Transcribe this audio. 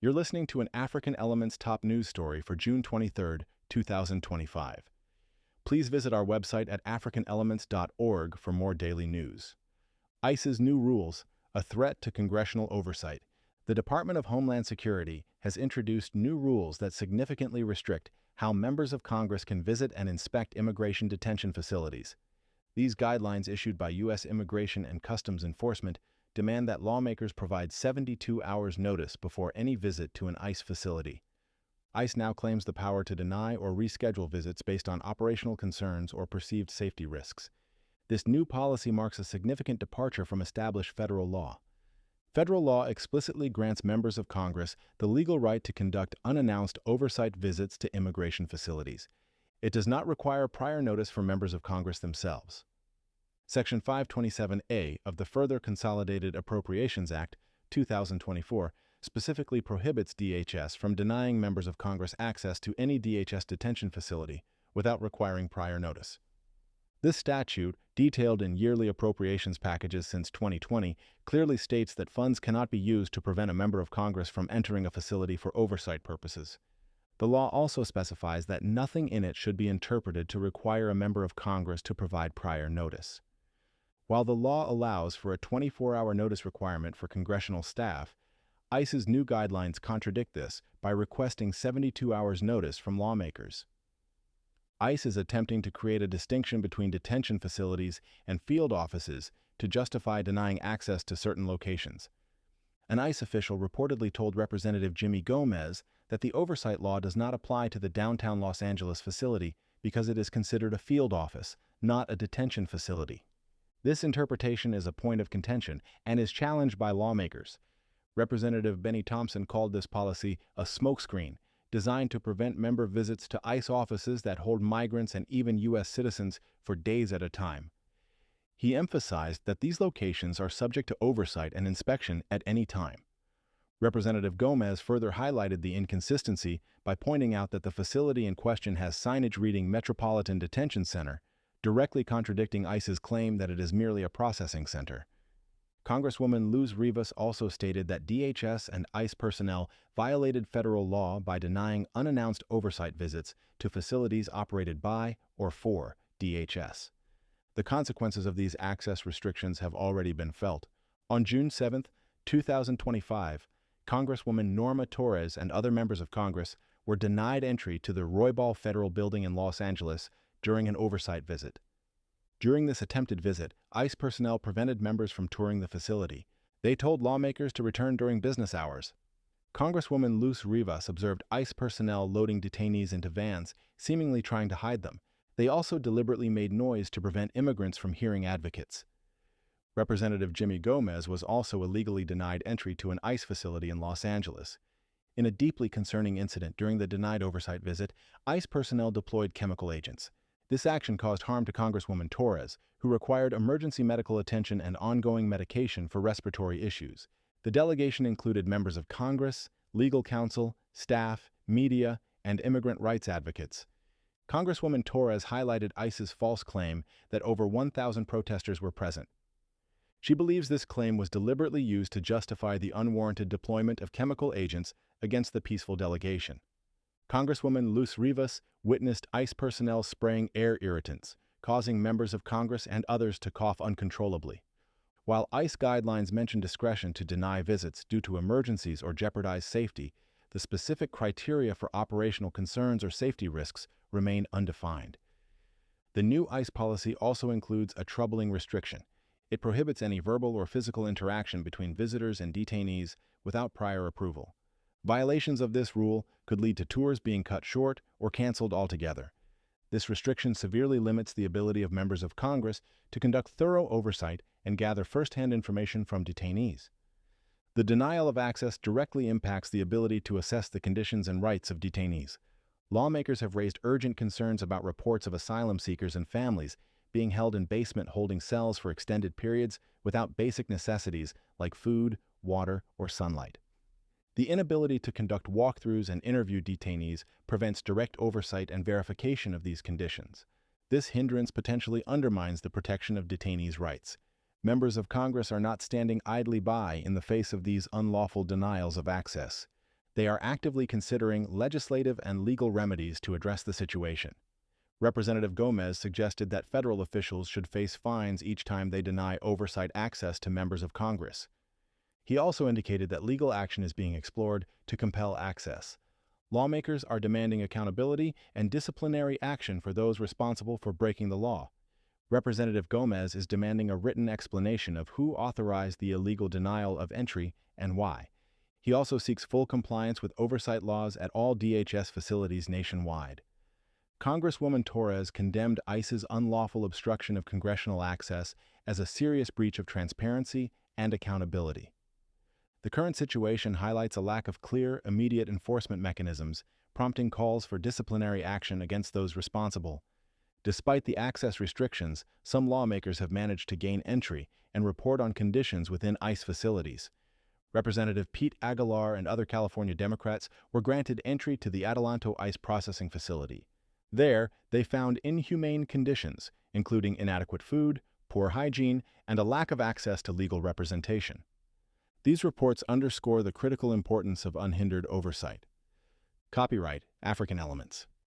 You're listening to an African Elements top news story for June 23, 2025. Please visit our website at africanelements.org for more daily news. ICE's new rules, a threat to congressional oversight. The Department of Homeland Security has introduced new rules that significantly restrict how members of Congress can visit and inspect immigration detention facilities. These guidelines, issued by U.S. Immigration and Customs Enforcement, demand that lawmakers provide 72 hours notice before any visit to an ICE facility. ICE now claims the power to deny or reschedule visits based on operational concerns or perceived safety risks. This new policy marks a significant departure from established federal law. Federal law explicitly grants members of Congress the legal right to conduct unannounced oversight visits to immigration facilities. It does not require prior notice for members of Congress themselves. Section 527A of the Further Consolidated Appropriations Act, 2024, specifically prohibits DHS from denying members of Congress access to any DHS detention facility without requiring prior notice. This statute, detailed in yearly appropriations packages since 2020, clearly states that funds cannot be used to prevent a member of Congress from entering a facility for oversight purposes. The law also specifies that nothing in it should be interpreted to require a member of Congress to provide prior notice. While the law allows for a 24-hour notice requirement for congressional staff, ICE's new guidelines contradict this by requesting 72 hours notice from lawmakers. ICE is attempting to create a distinction between detention facilities and field offices to justify denying access to certain locations. An ICE official reportedly told Representative Jimmy Gomez that the oversight law does not apply to the downtown Los Angeles facility because it is considered a field office, not a detention facility. This interpretation is a point of contention and is challenged by lawmakers. Representative Benny Thompson called this policy a smokescreen, designed to prevent member visits to ICE offices that hold migrants and even U.S. citizens for days at a time. He emphasized that these locations are subject to oversight and inspection at any time. Representative Gomez further highlighted the inconsistency by pointing out that the facility in question has signage reading Metropolitan Detention Center, directly contradicting ICE's claim that it is merely a processing center. Congresswoman Luz Rivas also stated that DHS and ICE personnel violated federal law by denying unannounced oversight visits to facilities operated by or for DHS. The consequences of these access restrictions have already been felt. On June 7, 2025, Congresswoman Norma Torres and other members of Congress were denied entry to the Roybal Federal Building in Los Angeles during an oversight visit. During this attempted visit, ICE personnel prevented members from touring the facility. They told lawmakers to return during business hours. Congresswoman Luz Rivas observed ICE personnel loading detainees into vans, seemingly trying to hide them. They also deliberately made noise to prevent immigrants from hearing advocates. Representative Jimmy Gomez was also illegally denied entry to an ICE facility in Los Angeles. In a deeply concerning incident during the denied oversight visit, ICE personnel deployed chemical agents. This action caused harm to Congresswoman Torres, who required emergency medical attention and ongoing medication for respiratory issues. The delegation included members of Congress, legal counsel, staff, media, and immigrant rights advocates. Congresswoman Torres highlighted ICE's false claim that over 1,000 protesters were present. She believes this claim was deliberately used to justify the unwarranted deployment of chemical agents against the peaceful delegation. Congresswoman Luz Rivas witnessed ICE personnel spraying air irritants, causing members of Congress and others to cough uncontrollably. While ICE guidelines mention discretion to deny visits due to emergencies or jeopardize safety, the specific criteria for operational concerns or safety risks remain undefined. The new ICE policy also includes a troubling restriction. It prohibits any verbal or physical interaction between visitors and detainees without prior approval. Violations of this rule could lead to tours being cut short or canceled altogether. This restriction severely limits the ability of members of Congress to conduct thorough oversight and gather first-hand information from detainees. The denial of access directly impacts the ability to assess the conditions and rights of detainees. Lawmakers have raised urgent concerns about reports of asylum seekers and families being held in basement holding cells for extended periods without basic necessities like food, water, or sunlight. The inability to conduct walkthroughs and interview detainees prevents direct oversight and verification of these conditions. This hindrance potentially undermines the protection of detainees' rights. Members of Congress are not standing idly by in the face of these unlawful denials of access. They are actively considering legislative and legal remedies to address the situation. Representative Gomez suggested that federal officials should face fines each time they deny oversight access to members of Congress. He also indicated that legal action is being explored to compel access. Lawmakers are demanding accountability and disciplinary action for those responsible for breaking the law. Representative Gomez is demanding a written explanation of who authorized the illegal denial of entry and why. He also seeks full compliance with oversight laws at all DHS facilities nationwide. Congresswoman Torres condemned ICE's unlawful obstruction of congressional access as a serious breach of transparency and accountability. The current situation highlights a lack of clear, immediate enforcement mechanisms, prompting calls for disciplinary action against those responsible. Despite the access restrictions, some lawmakers have managed to gain entry and report on conditions within ICE facilities. Representative Pete Aguilar and other California Democrats were granted entry to the Adelanto ICE processing facility. There, they found inhumane conditions, including inadequate food, poor hygiene, and a lack of access to legal representation. These reports underscore the critical importance of unhindered oversight. Copyright African Elements.